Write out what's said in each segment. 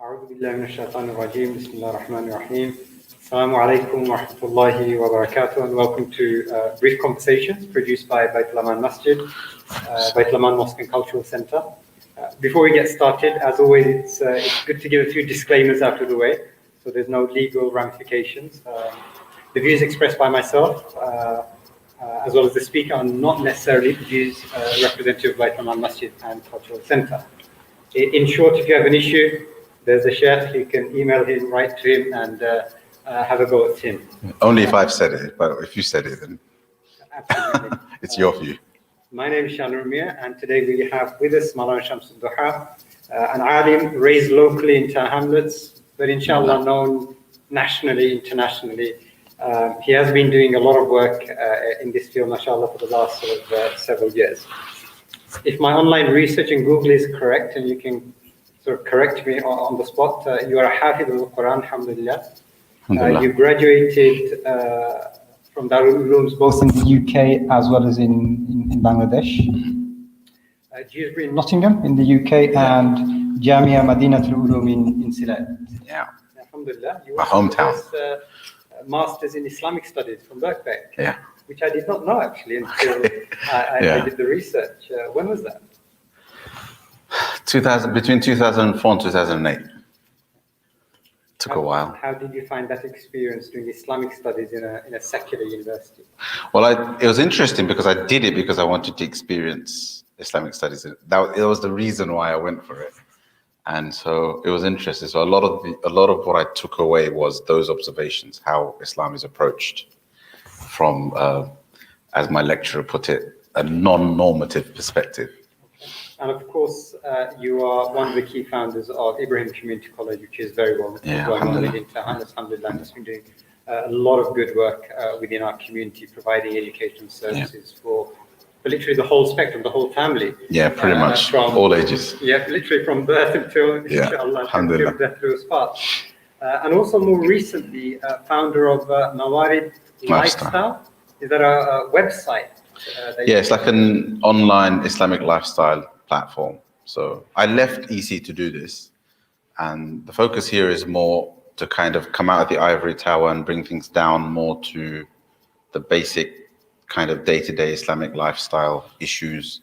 أعوذ بالله من الشيطان الرجيم. بسم الله الرحمن الرحيم. Assalamu alaikum wa rahmatullahi wa barakatuh, and welcome to Brief Conversations produced by Baitul Aman Masjid, Baitul Aman Mosque and Cultural Center. Before we get started, as always, it's good to give a few disclaimers out of the way, so there's no legal ramifications. The views expressed by myself, as well as the speaker, are not necessarily the views representative of Baitul Aman Masjid and Cultural Center. In short, if you have an issue, there's a Sheikh, you can email him, write to him, and have a go at him. Only if I've said it, but if you said it, then Absolutely. it's your view. My name is Shanurmir, and today we have with us Mawlana Adduha, an alim raised locally in Tower Hamlets, but inshallah known nationally, internationally. He has been doing a lot of work in this field, mashallah, for the last several years. If my online research in Google is correct, and you can sort of correct me on the spot, you are a Hafid al-Quran, alhamdulillah. You graduated from Darul Ulooms both in the UK as well as in Bangladesh. Dewsbury in Nottingham in the UK, and Jamia Madinatul Uloom in Sylhet. Yeah. Alhamdulillah. You My hometown. Masters in Islamic Studies from Birkbeck. Yeah. Which I did not know actually until I did the research. When was that? Between 2004 and 2008. Took a while. How did you find that experience doing Islamic studies in a secular university? Well, it was interesting because I did it because I wanted to experience Islamic studies. It was the reason why I went for it, and so it was interesting. So a lot of what I took away was those observations, how Islam is approached from, as my lecturer put it, a non-normative perspective. And of course, you are one of the key founders of Ebrahim Community College, which is very well known in Tehran. Alhamdulillah, and it's been doing a lot of good work within our community, providing educational services for literally the whole spectrum, the whole family. Yeah, pretty much, from all ages. Yeah, literally from birth until, inshallah, until death do us part. And also more recently, founder of Mawārid Lifestyle. Is that a website? Yeah, it's like an online Islamic lifestyle platform. So I left EC to do this, and the focus here is more to kind of come out of the ivory tower and bring things down more to the basic kind of day-to-day Islamic lifestyle issues,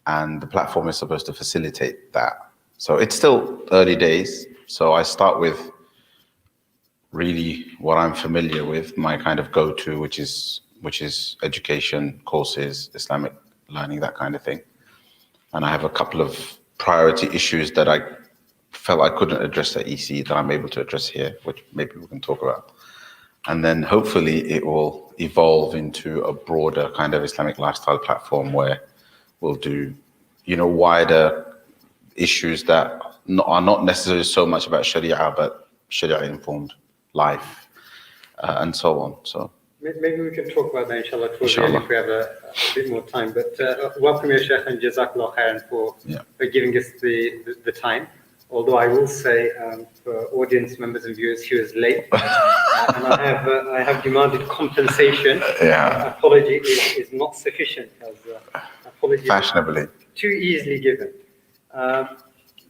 and the platform is supposed to facilitate that. So it's still early days, so I start with really what I'm familiar with, my kind of go-to, which is education, courses, Islamic learning, that kind of thing. And I have a couple of priority issues that I felt I couldn't address at EC that I'm able to address here, which maybe we can talk about. And then hopefully it will evolve into a broader kind of Islamic lifestyle platform where we'll do, wider issues that are not necessarily so much about Sharia, but Sharia-informed life and so on. So maybe we can talk about that, inshallah, towards the end if we have a bit more time. But welcome, Ya Sheikh, and Jazakallah khairan for giving us the time. Although I will say, for audience members and viewers, he was late, and I have demanded compensation. Apology is not sufficient, as apology fashionably too easily given.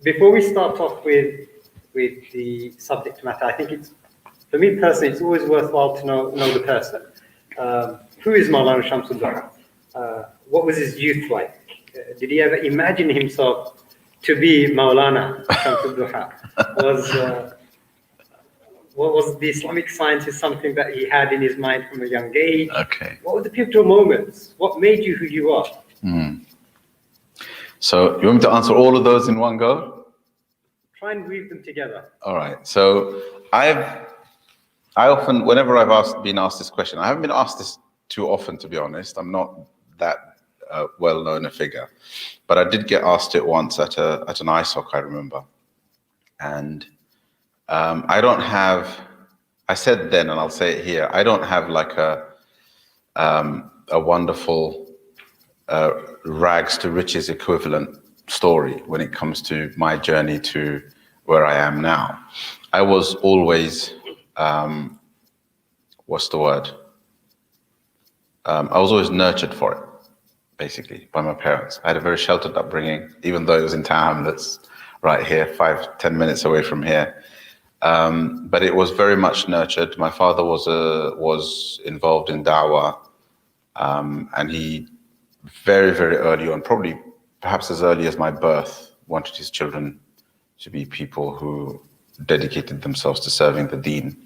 Before we start off with the subject matter, I think for me personally, it's always worthwhile to know the person. Who is Mawlana Adduha? What was his youth like? Did he ever imagine himself to be Mawlana Adduha? Was the Islamic sciences something that he had in his mind from a young age? Okay. What were the pivotal moments? What made you who you are? So you want me to answer all of those in one go? Try and weave them together. All right. So I often, whenever I've been asked this question, I haven't been asked this too often, to be honest. I'm not that well-known a figure, but I did get asked it once at an ISOC, I remember. And I don't have, I said then, and I'll say it here, I don't have like a wonderful rags to riches equivalent story when it comes to my journey to where I am now. I was always, what's the word? I was always nurtured for it, basically, by my parents. I had a very sheltered upbringing, even though it was in Tower Hamlets, right here, 5-10 minutes away from here. But it was very much nurtured. My father was involved in da'wah, and he very, very early on, probably perhaps as early as my birth, wanted his children to be people who dedicated themselves to serving the deen.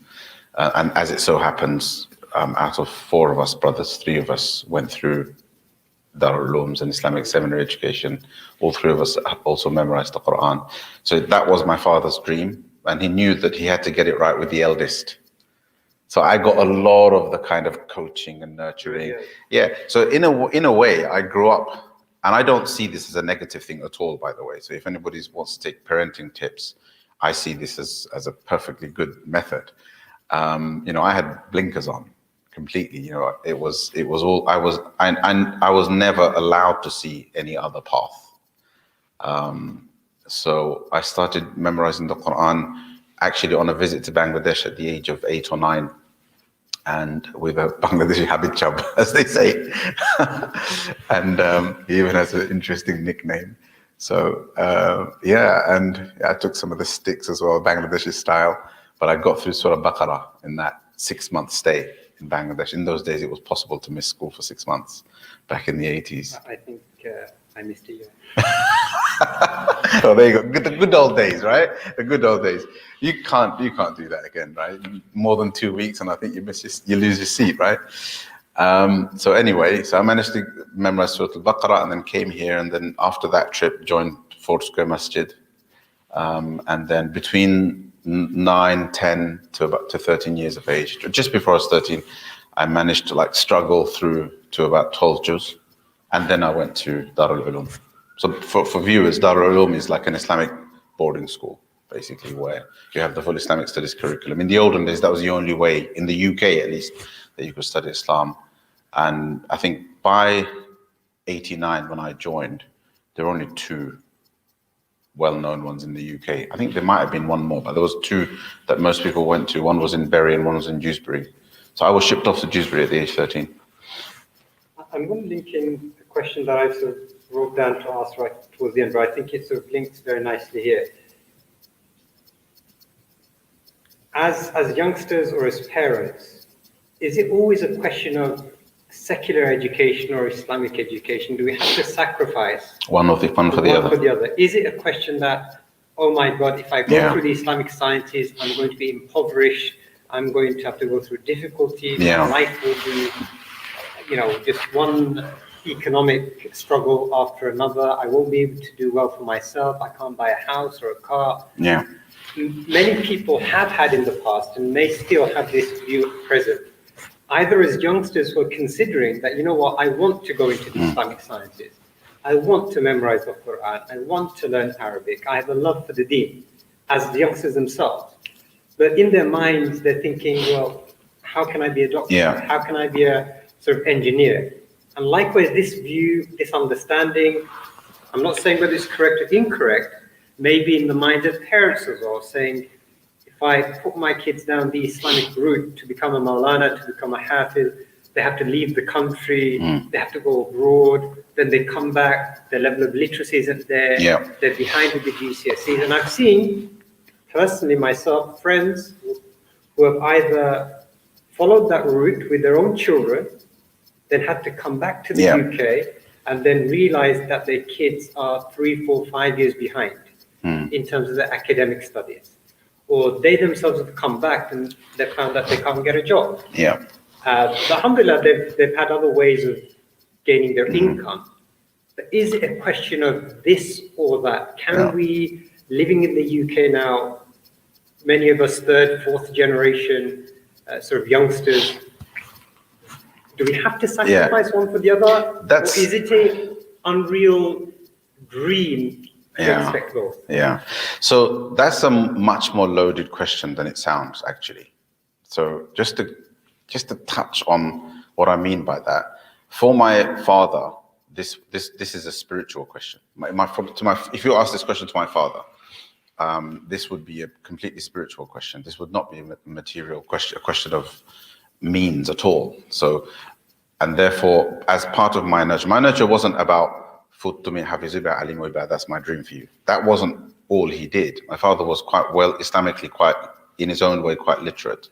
And as it so happens, out of 4 of us brothers, 3 of us went through Darul Ulooms and Islamic seminary education. All 3 of us also memorized the Quran. So that was my father's dream. And he knew that he had to get it right with the eldest. So I got a lot of the kind of coaching and nurturing. Yeah. So in a way, I grew up, and I don't see this as a negative thing at all, by the way. So if anybody wants to take parenting tips, I see this as a perfectly good method. I had blinkers on completely. It was all I was never allowed to see any other path. So I started memorizing the Quran actually on a visit to Bangladesh at the age of 8 or 9, and with a Bangladeshi habit chub, as they say. And he even has an interesting nickname. So and I took some of the sticks as well, Bangladeshi style. But I got through Surah Baqarah in that 6-month stay in Bangladesh. In those days, it was possible to miss school for 6 months back in the 80s. I think I missed a year. Oh, there you go. The good old days, right? The good old days. You can't do that again, right? More than 2 weeks, and I think you lose your seat, right? So anyway, I managed to memorize Surah Al-Baqarah, and then came here, and then after that trip, joined Fort Square Masjid, and then between 9, 10 to 13 years of age, just before I was 13, I managed to struggle through to about 12 juz, and then I went to Darul Uloom. So for viewers, Darul Uloom is like an Islamic boarding school, basically, where you have the full Islamic studies curriculum. In the olden days, that was the only way, in the UK at least, that you could study Islam. And I think by 89, when I joined, there were only 2 well-known ones in the UK. I think there might have been one more, but there was 2 that most people went to. One was in Bury and one was in Dewsbury. So I was shipped off to Dewsbury at the age of 13. I'm going to link in a question that I sort of wrote down to ask right towards the end, but I think it sort of links very nicely here. As youngsters or as parents, is it always a question of secular education or Islamic education? Do we have to sacrifice one for the other? Is it a question that, oh my God, if I go through the Islamic sciences, I'm going to be impoverished, I'm going to have to go through difficulties, my life will be, just one economic struggle after another, I won't be able to do well for myself, I can't buy a house or a car. Yeah. Many people have had in the past and may still have this view at present, either as youngsters who are considering that, I want to go into the Islamic sciences, I want to memorize the Quran, I want to learn Arabic, I have a love for the deen, as the youngsters themselves. But in their minds, they're thinking, well, how can I be a doctor? Yeah. How can I be a sort of engineer? And likewise, this view, this understanding, I'm not saying whether it's correct or incorrect, maybe in the mind of parents as well, saying, if I put my kids down the Islamic route to become a Maulana, to become a Hafiz, they have to leave the country, they have to go abroad, then they come back, their level of literacy isn't there, they're behind with the GCSEs. And I've seen, personally myself, friends who have either followed that route with their own children, then had to come back to the UK, and then realize that their kids are 3, 4, 5 years behind in terms of their academic studies. Or they themselves have come back and they found that they can't get a job. But alhamdulillah, they've had other ways of gaining their income. But is it a question of this or that? Can we, living in the UK now, many of us 3rd, 4th generation sort of youngsters, do we have to sacrifice one for the other? Or is it an unreal dream to expect both? So that's a much more loaded question than it sounds, actually. So just to touch on what I mean by that, for my father, this is a spiritual question. If you ask this question to my father, this would be a completely spiritual question. This would not be a material question, a question of means at all. So, and therefore, as part of my nurture wasn't about that's my dream for you. That wasn't all he did. My father was quite well, Islamically, quite, in his own way, quite literate.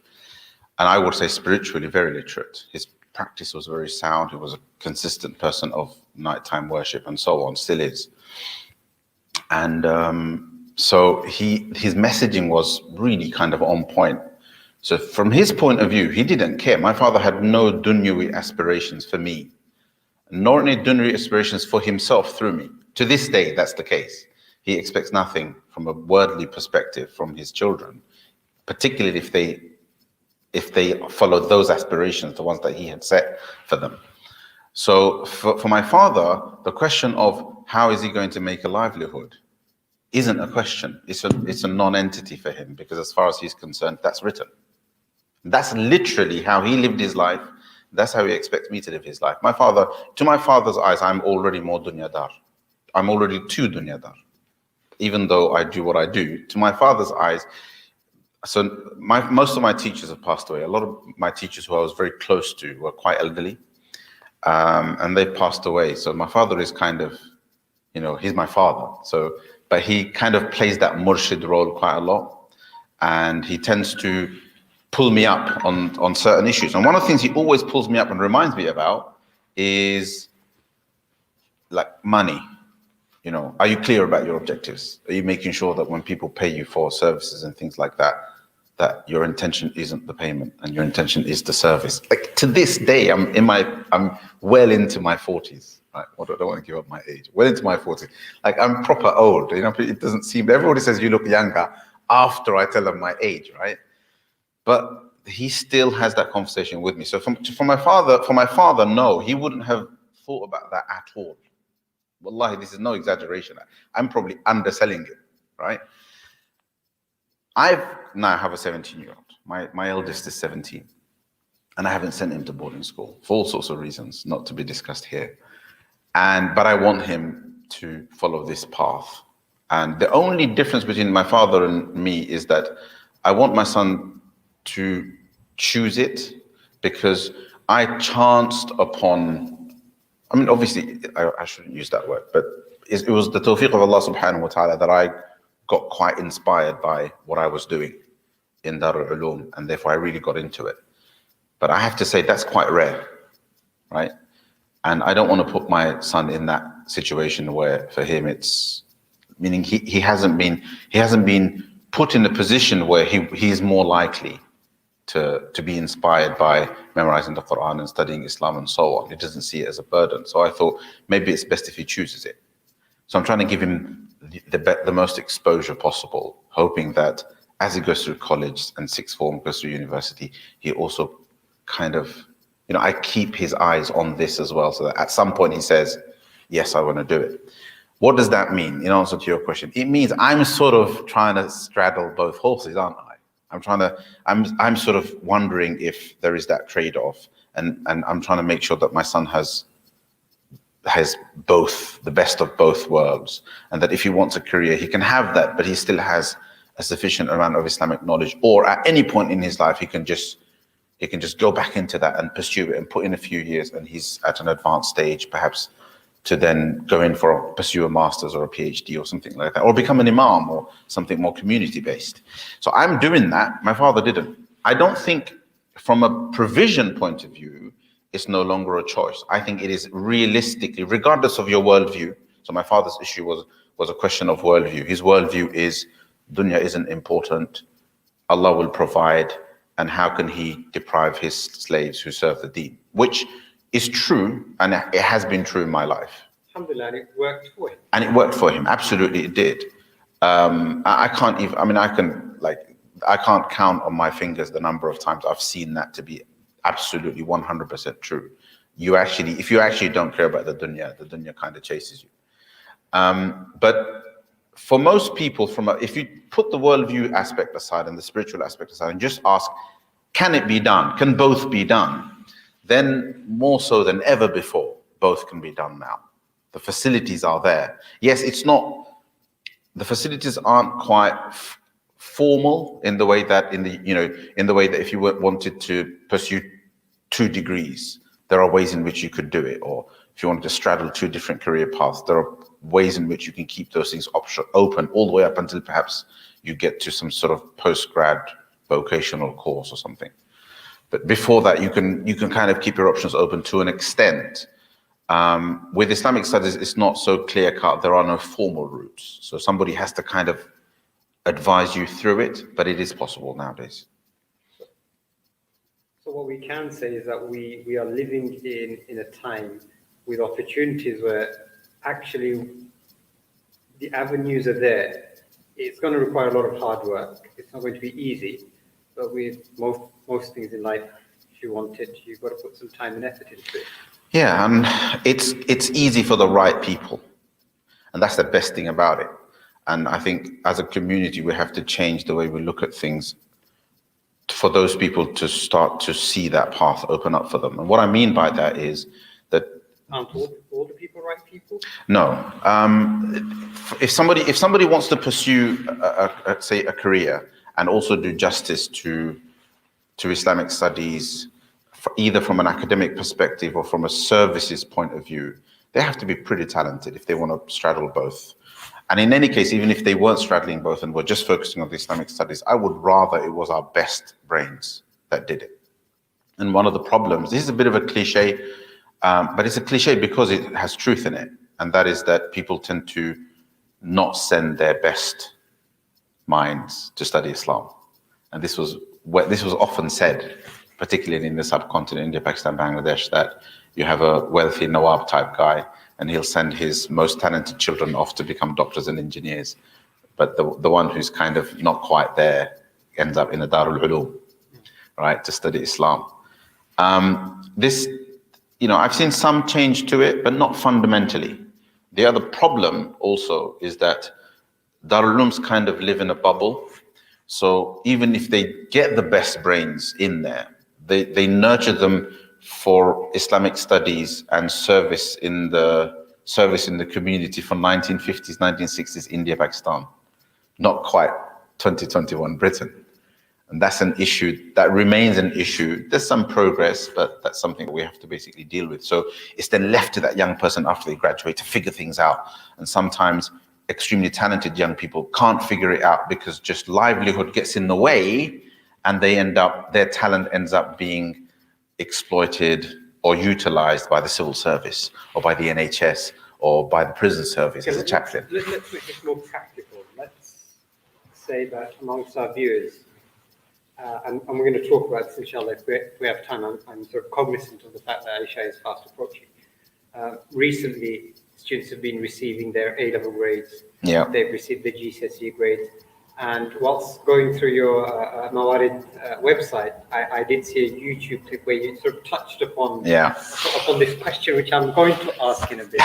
And I would say spiritually very literate. His practice was very sound. He was a consistent person of nighttime worship and so on, still is. And so his messaging was really kind of on point. So from his point of view, he didn't care. My father had no dunyawi aspirations for me, nor any dunyawi aspirations for himself through me. To this day, that's the case. He expects nothing from a worldly perspective from his children, particularly if they follow those aspirations, the ones that he had set for them. So for my father, the question of how is he going to make a livelihood isn't a question. It's a non-entity for him, because as far as he's concerned, that's written. That's literally how he lived his life. That's how he expects me to live his life. To my father's eyes, I'm already more dunyadar. I'm already too dunyadar, even though I do what I do. To my father's eyes, so most of my teachers have passed away. A lot of my teachers who I was very close to were quite elderly, and they passed away. So my father is kind of, he's my father. So, but he kind of plays that murshid role quite a lot, and he tends to pull me up on certain issues. And one of the things he always pulls me up and reminds me about is like money. Are you clear about your objectives? Are you making sure that when people pay you for services and things like that, that your intention isn't the payment and your intention is the service? Like to this day, I'm well into my 40s. Right? I don't want to give up my age. Well into my 40s. Like I'm proper old. It doesn't seem. Everybody says you look younger after I tell them my age, right? But he still has that conversation with me. So for my father, no, he wouldn't have thought about that at all. Wallahi, this is no exaggeration. I'm probably underselling it, right? I now have a 17-year-old. My eldest is 17, and I haven't sent him to boarding school for all sorts of reasons, not to be discussed here. But I want him to follow this path. And the only difference between my father and me is that I want my son to choose it, because I chanced upon, obviously, I shouldn't use that word, but it was the tawfiq of Allah subhanahu wa ta'ala that I got quite inspired by what I was doing in Darul Uloom, and therefore I really got into it. But I have to say that's quite rare, right? And I don't want to put my son in that situation where for him it's, meaning he hasn't been put in a position where he's more likely to be inspired by memorizing the Quran and studying Islam and so on. He doesn't see it as a burden. So I thought maybe it's best if he chooses it. So I'm trying to give him the most exposure possible, hoping that as he goes through college and sixth form, goes through university, he also kind of, I keep his eyes on this as well, so that at some point he says, yes, I want to do it. What does that mean? In answer to your question, it means I'm sort of trying to straddle both horses, aren't I? I'm sort of wondering if there is that trade-off, and I'm trying to make sure that my son has both, the best of both worlds, and that if he wants a career, he can have that, but he still has a sufficient amount of Islamic knowledge, or at any point in his life, he can just go back into that and pursue it and put in a few years, and he's at an advanced stage, perhaps, to then go in pursue a master's or a PhD or something like that, or become an imam or something more community-based. So I'm doing that. My father didn't. I don't think from a provision point of view, it's no longer a choice. I think it is realistically, regardless of your worldview. So my father's issue was a question of worldview. His worldview is dunya isn't important. Allah will provide. And how can he deprive his slaves who serve the deen? Which is true, and it has been true in my life. Alhamdulillah, and it worked for him. And it worked for him, absolutely it did. I can't count on my fingers the number of times I've seen that to be absolutely 100% true. If you actually don't care about the dunya kind of chases you. But for most people, if you put the worldview aspect aside and the spiritual aspect aside and just ask, can it be done? Can both be done? Then more so than ever before, both can be done now. The facilities are there. Yes, the facilities aren't quite formal in the way that if you wanted to pursue 2 degrees, there are ways in which you could do it. Or if you wanted to straddle 2 different career paths, there are ways in which you can keep those things open all the way up until perhaps you get to some sort of post-grad vocational course or something. But before that, you can kind of keep your options open to an extent. With Islamic studies, it's not so clear-cut. There are no formal routes. So somebody has to kind of advise you through it, but it is possible nowadays. So what we can say is that we are living in a time with opportunities where actually the avenues are there. It's going to require a lot of hard work. It's not going to be easy, but with most things in life, if you want it, you've got to put some time and effort into it. Yeah, and it's easy for the right people, and that's the best thing about it. And I think as a community, we have to change the way we look at things for those people to start to see that path open up for them. And what I mean by that is that aren't all the people right people? No. If somebody wants to pursue, say, a career and also do justice to Islamic studies, either from an academic perspective or from a services point of view, they have to be pretty talented if they want to straddle both. And in any case, even if they weren't straddling both and were just focusing on the Islamic studies, I would rather it was our best brains that did it. And one of the problems, this is a bit of a cliche, but it's a cliche because it has truth in it. And that is that people tend to not send their best minds to study Islam. And this was often said, particularly in the subcontinent, India, Pakistan, Bangladesh, that you have a wealthy Nawab type guy and he'll send his most talented children off to become doctors and engineers. But the one who's kind of not quite there ends up in a Darul Ulum, right, to study Islam. I've seen some change to it, but not fundamentally. The other problem also is that Darul Ulums kind of live in a bubble. So even if they get the best brains in there, they nurture them for Islamic studies and service in the community for 1950s, 1960s India, Pakistan, not quite 2021 Britain. And that's an issue, that remains an issue. There's some progress, but that's something that we have to basically deal with. So it's then left to that young person after they graduate to figure things out. And sometimes extremely talented young people can't figure it out because just livelihood gets in the way, and their talent ends up being exploited or utilized by the civil service or by the NHS or by the prison service as a chaplain. Let's make this more practical. Let's say that amongst our viewers, and we're going to talk about this, inshallah, if we have time. I'm sort of cognizant of the fact that Aisha is fast approaching. Recently, students have been receiving their A-level grades. Yeah. They've received the GCSE grades. And whilst going through your Mawārid website, I did see a YouTube clip where you sort of touched upon this question, which I'm going to ask in a bit.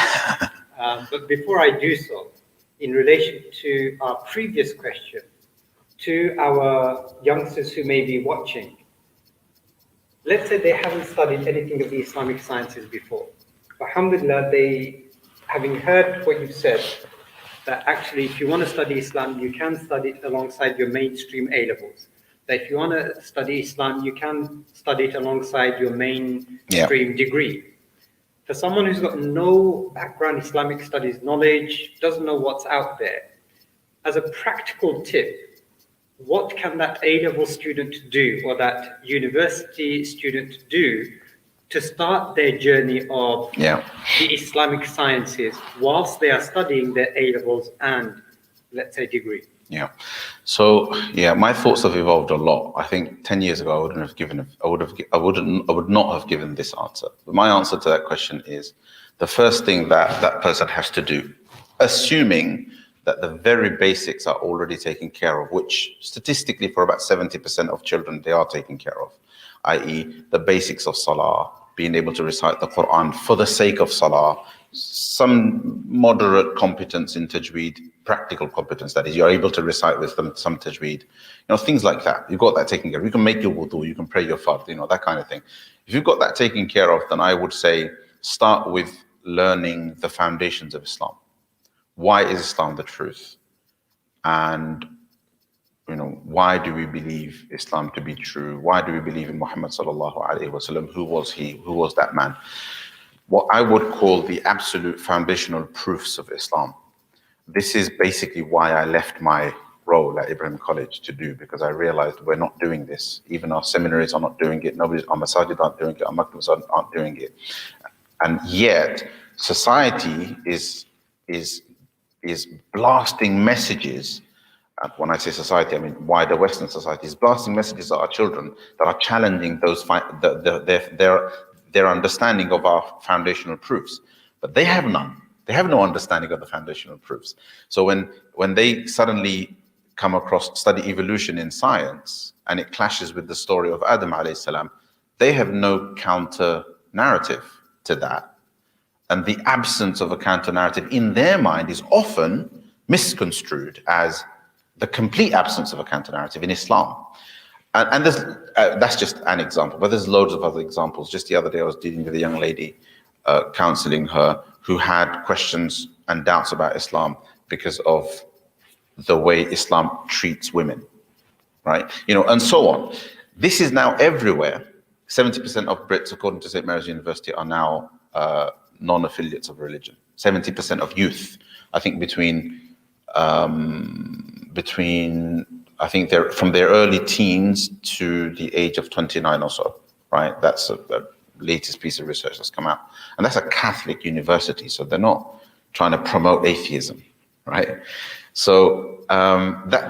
But before I do so, in relation to our previous question, to our youngsters who may be watching, let's say they haven't studied anything of the Islamic sciences before. Alhamdulillah, they, having heard what you've said, that actually if you want to study Islam, you can study it alongside your mainstream A-levels. That if you want to study Islam, you can study it alongside your mainstream degree. For someone who's got no background Islamic studies knowledge, doesn't know what's out there, as a practical tip, what can that A-level student do or that university student do to start their journey of the Islamic sciences whilst they are studying their A-levels and, let's say, degree? Yeah. So my thoughts have evolved a lot. I think 10 years ago I would not have given this answer. But my answer to that question is the first thing that person has to do, assuming that the very basics are already taken care of, which statistically for about 70% of children they are taken care of, i.e. the basics of Salah, being able to recite the Quran for the sake of Salah, some moderate competence in Tajweed, practical competence, that is, you're able to recite with them some Tajweed, things like that. You've got that taken care of. You can make your wudu, you can pray your fard, that kind of thing. If you've got that taken care of, then I would say start with learning the foundations of Islam. Why is Islam the truth? And why do we believe Islam to be true? Why do we believe in Muhammad sallallahu alaihi wasallam? Who was he? Who was that man? what I would call the absolute foundational proofs of Islam. This is basically why I left my role at Ebrahim College to do, because I realized we're not doing this. Even our seminaries are not doing it. Our masajid aren't doing it. Our maktabs aren't doing it. And yet, society is blasting messages. And when I say society, I mean wider Western society is blasting messages at our children that are challenging their understanding of our foundational proofs. But they have none. They have no understanding of the foundational proofs. So when they suddenly come across study evolution in science and it clashes with the story of Adam alayhi salam, they have no counter narrative to that. And the absence of a counter narrative in their mind is often misconstrued as the complete absence of a counter narrative in Islam. And there's, that's just an example, but there's loads of other examples. Just the other day, I was dealing with a young lady, counseling her, who had questions and doubts about Islam because of the way Islam treats women, right? You know, and so on. This is now everywhere. 70% of Brits, according to St. Mary's University, are now non-affiliates of religion. 70% of youth, I think I think they're from their early teens to the age of 29 or so, right? That's the latest piece of research that's come out. And that's a Catholic university, so they're not trying to promote atheism, right? So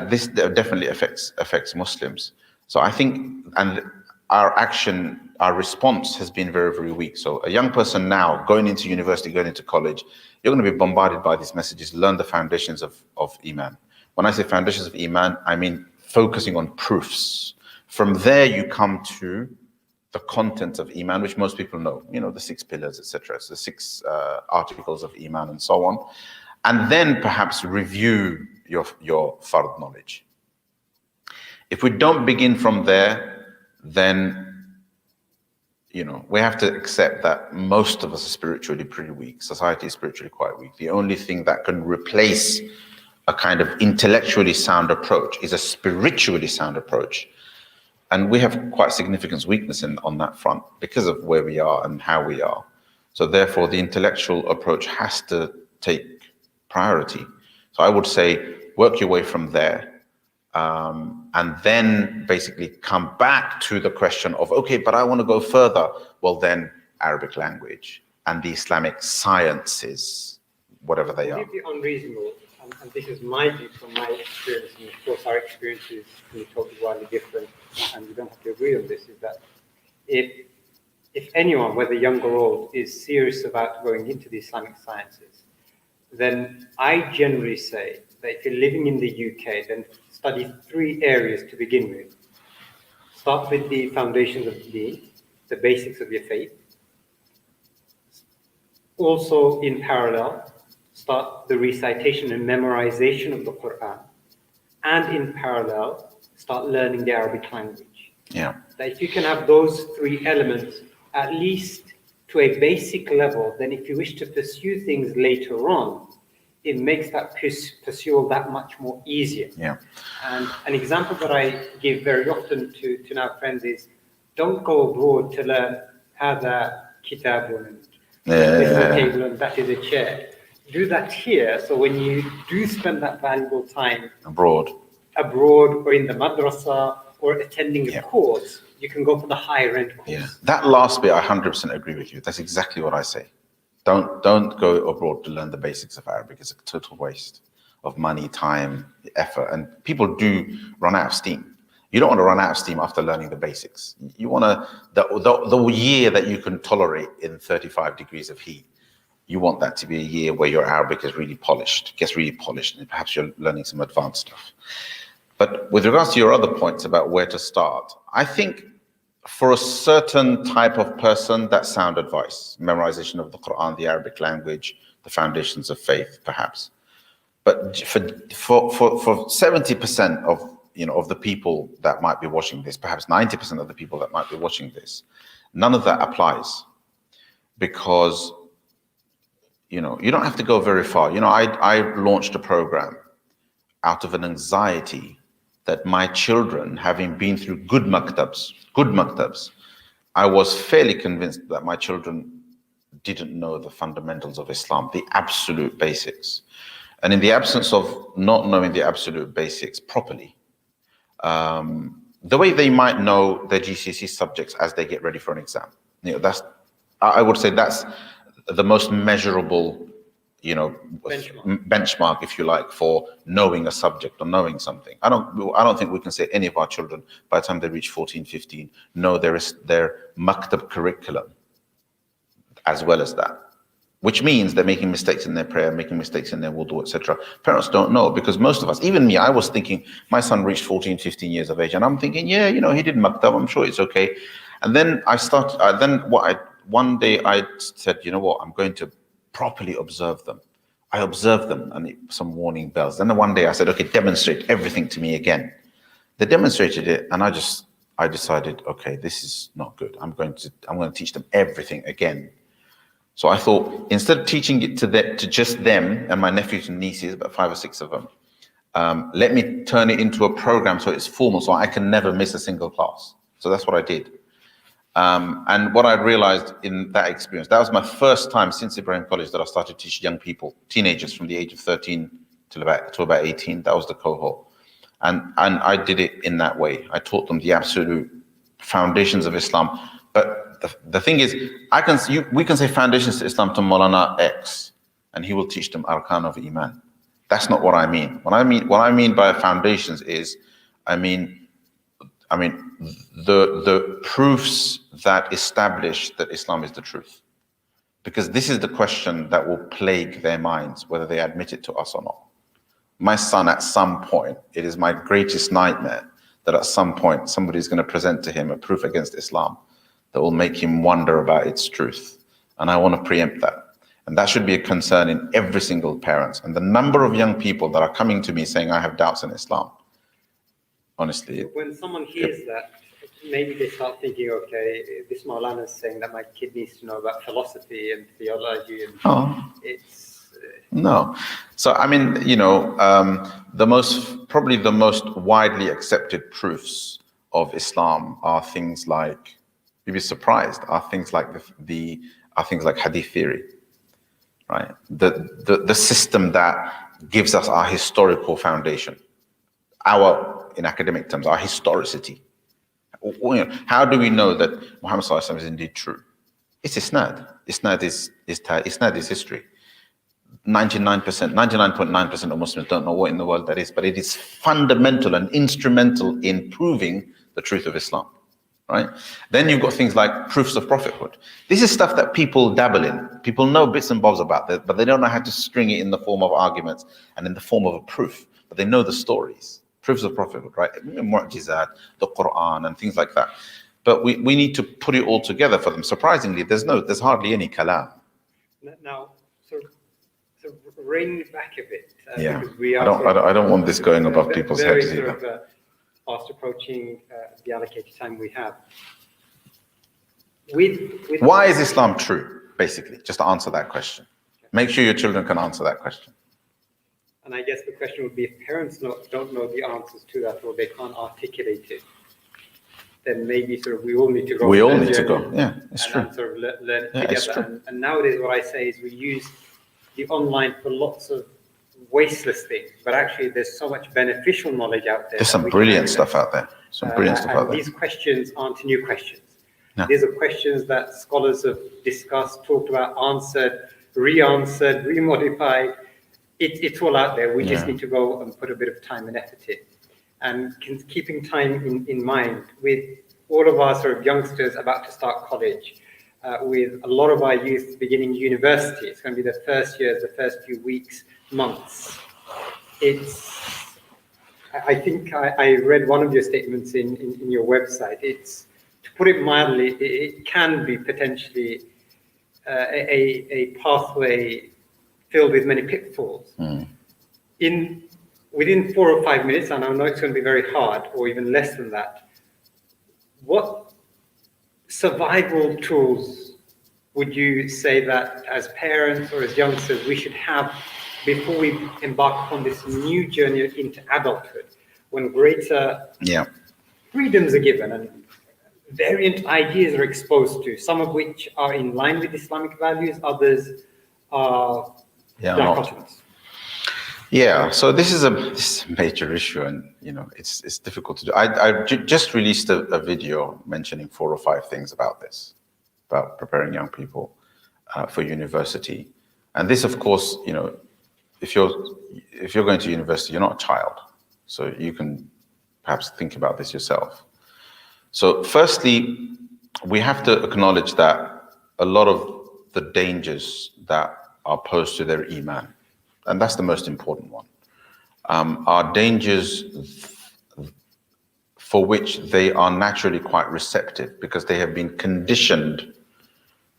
this definitely affects Muslims. So I think, and our response has been very, very weak. So a young person now going into university, going into college, you're going to be bombarded by these messages, learn the foundations of Iman. When I say foundations of Iman, I mean focusing on proofs. From there, you come to the content of Iman, which most people know, you know, the 6 pillars, etc. So the 6 articles of Iman and so on. And then perhaps review your fard knowledge. If we don't begin from there, then, you know, we have to accept that most of us are spiritually pretty weak. Society is spiritually quite weak. The only thing that can replace a kind of intellectually sound approach is a spiritually sound approach. And we have quite significant weakness on that front because of where we are and how we are. So therefore, the intellectual approach has to take priority. So I would say work your way from there, and then basically come back to the question of, okay, but I want to go further. Well, then Arabic language and the Islamic sciences, whatever they are. It may be unreasonable, and this is my view from my experience, and of course our experiences can be totally wildly different, and we don't have to agree on this, is that if anyone, whether young or old, is serious about going into the Islamic sciences, then I generally say that if you're living in the UK, then study 3 areas to begin with. Start with the foundations of the deen, the basics of your faith. Also, in parallel, start the recitation and memorization of the Quran. And in parallel, start learning the Arabic language. Yeah. That if you can have those 3 elements, at least to a basic level, then if you wish to pursue things later on, it makes that pursuit that much more easier. Yeah. And an example that I give very often to now friends is, don't go abroad to learn هذا كتاب and this is a table and that is a chair. Do that here, so when you do spend that valuable time abroad or in the madrasa or attending a course, you can go for the higher end course. Yeah, that last bit, I 100% agree with you. That's exactly what I say. Don't go abroad to learn the basics of Arabic. It's a total waste of money, time, effort, and people do run out of steam. You don't want to run out of steam after learning the basics. You want the year that you can tolerate in 35 degrees of heat. You want that to be a year where your Arabic is really polished, gets really polished, and perhaps you're learning some advanced stuff. But with regards to your other points about where to start, I think for a certain type of person, that's sound advice. Memorization of the Quran, the Arabic language, the foundations of faith, perhaps. But for 70% of the people that might be watching this, perhaps 90% of the people that might be watching this, none of that applies, because you don't have to go very far. I launched a program out of an anxiety that my children, having been through good maktabs, I was fairly convinced that my children didn't know the fundamentals of Islam, the absolute basics. And in the absence of not knowing the absolute basics properly, the way they might know their GCSE subjects as they get ready for an exam, I would say that's the most measurable, benchmark, if you like, for knowing a subject or knowing something. I don't think we can say any of our children by the time they reach 14, 15 know their maktab curriculum as well as that, which means they're making mistakes in their prayer, making mistakes in their wudu, etc. Parents don't know, because most of us, even me, I was thinking, my son reached 14, 15 years of age, and I'm thinking, yeah, he did maktab, I'm sure it's okay. And then one day I said, you know what, I'm going to properly observe them. I observed them, and some warning bells. Then one day I said, okay, demonstrate everything to me again. They demonstrated it, and I decided, okay, this is not good. I'm going to teach them everything again. So I thought, instead of teaching it to just them and my nephews and nieces, about 5 or 6 of them, let me turn it into a program so it's formal, so I can never miss a single class. So that's what I did. And what I realized in that experience, that was my first time since Ebrahim College that I started to teach young people, teenagers from the age of 13 to about 18. That was the cohort. And I did it in that way. I taught them the absolute foundations of Islam. But the thing is, we can say foundations to Islam to Maulana X, and he will teach them arkan of iman. That's not what I mean. What I mean by foundations is, I mean the proofs that establish that Islam is the truth. Because this is the question that will plague their minds, whether they admit it to us or not. My son, at some point, it is my greatest nightmare that at some point somebody's going to present to him a proof against Islam that will make him wonder about its truth. And I want to preempt that. And that should be a concern in every single parent. And the number of young people that are coming to me saying, I have doubts in Islam, honestly. When someone hears that, maybe they start thinking, okay, this Maulana is saying that my kid needs to know about philosophy and theology, and no. So, I mean, probably the most widely accepted proofs of Islam are things like, you'd be surprised, are things like hadith theory, right? The system that gives us our historical foundation, in academic terms, our historicity. How do we know that Muhammad Sallallahu Alaihi Wasallam is indeed true? It's isnad. Isnad is history. 99.9% of Muslims don't know what in the world that is, but it is fundamental and instrumental in proving the truth of Islam, right? Then you've got things like proofs of prophethood. This is stuff that people dabble in. People know bits and bobs about it, but they don't know how to string it in the form of arguments and in the form of a proof, but they know the stories. Proofs of prophethood, right? Mu'jizat, the Quran, and things like that. But we need to put it all together for them. Surprisingly, there's hardly any kalam. Now, so rein it back a bit. Yeah, because we are I don't want this going above people's heads either. Fast approaching the allocated time we have. Why is Islam true? Basically, just to answer that question. Make sure your children can answer that question. And I guess the question would be, if parents don't know the answers to that, or they can't articulate it, then maybe we all need to go. We all need to go. Yeah, it's true. And learn together. And nowadays, what I say is we use the online for lots of wasteless things, but actually there's so much beneficial knowledge out there. There's some brilliant stuff out there. These questions aren't new questions. No. These are questions that scholars have discussed, talked about, answered, re-answered, remodified. It's all out there. We just need to go and put a bit of time and effort in. And keeping time in mind, with all of our youngsters about to start college, with a lot of our youth beginning university, it's going to be the first years, the first few weeks, months. I think I read one of your statements in your website. To put it mildly, it can be potentially a pathway filled with many pitfalls. Within 4 or 5 minutes, and I know it's going to be very hard, or even less than that, what survival tools would you say that as parents or as youngsters we should have before we embark on this new journey into adulthood, when greater freedoms are given? And variant ideas are exposed to, some of which are in line with Islamic values, others are dichotomous. Yeah, so this is a major issue, and it's difficult to do. I just released a video mentioning 4 or 5 things about this, about preparing young people for university. And this, of course, if you're going to university, you're not a child, so you can perhaps think about this yourself. So firstly, we have to acknowledge that a lot of the dangers that are posed to their iman, and that's the most important one, are dangers for which they are naturally quite receptive, because they have been conditioned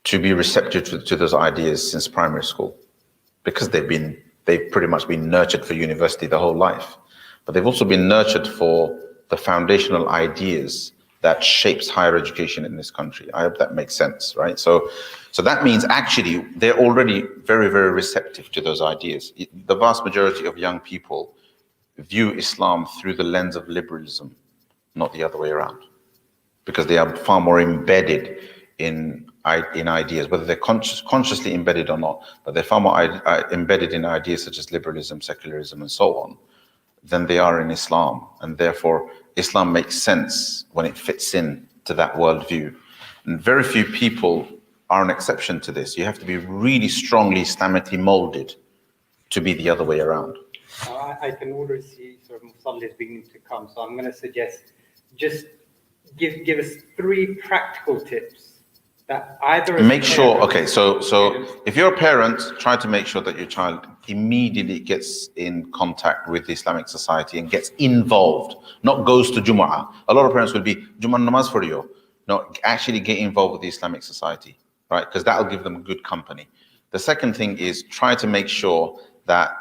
to be receptive to those ideas since primary school, because they've pretty much been nurtured for university their whole life. But they've also been nurtured for the foundational ideas that shapes higher education in this country. I hope that makes sense, right? So that means actually they're already very, very receptive to those ideas. The vast majority of young people view Islam through the lens of liberalism, not the other way around, because they are far more embedded in ideas, whether they're consciously embedded or not, but they're far more embedded in ideas such as liberalism, secularism, and so on, than they are in Islam. And therefore, Islam makes sense when it fits in to that worldview. And very few people are an exception to this. You have to be really strongly Islamically molded to be the other way around. I can already see sort of Musallis beginning to come, so I'm going to suggest just give us 3 practical tips that either make sure, okay, so if you're a parent, try to make sure that your child immediately gets in contact with the Islamic society and gets involved, not goes to Jumu'ah. A lot of parents will be, Jumu'ah namaz for you. No, actually get involved with the Islamic society, right? Because that'll give them good company. The second thing is try to make sure that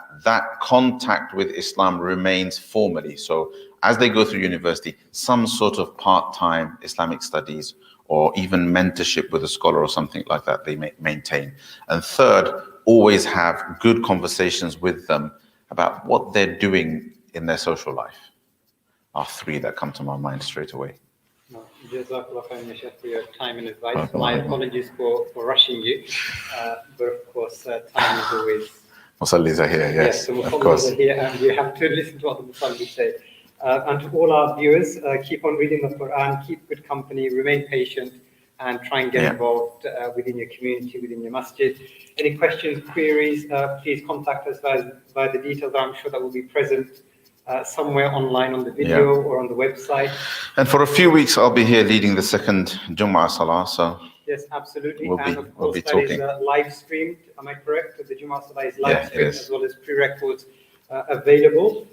contact with Islam remains formally. So as they go through university, some sort of part-time Islamic studies or even mentorship with a scholar or something like that they maintain. And third, always have good conversations with them about what they're doing in their social life. Are 3 that come to my mind straight away. Jazakallah khairan, Sheikh, for your time and advice. My apologies for rushing you, but of course, time is always... Musallis are here, yes, the of course. are here, and we have to listen to what the Musallis say. And to all our viewers, keep on reading the Quran, keep good company, remain patient, and try and get involved within your community, within your masjid. Any questions, queries, please contact us via the details. I'm sure that will be present somewhere online on the video or on the website. And for a few weeks, I'll be here leading the second Jumu'ah Salah. So yes, absolutely. We'll be that talking. Is live streamed. Am I correct? The Jumu'ah Salah is live streamed as well as pre-records available.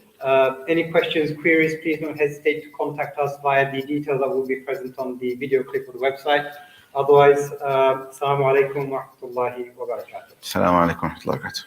Any questions, queries, please don't hesitate to contact us via the details that will be present on the video clip of the website. Otherwise, Assalamu alaikum wa rahmatullahi wa barakatuh. Assalamu alaikum wa rahmatullahi wa barakatuh.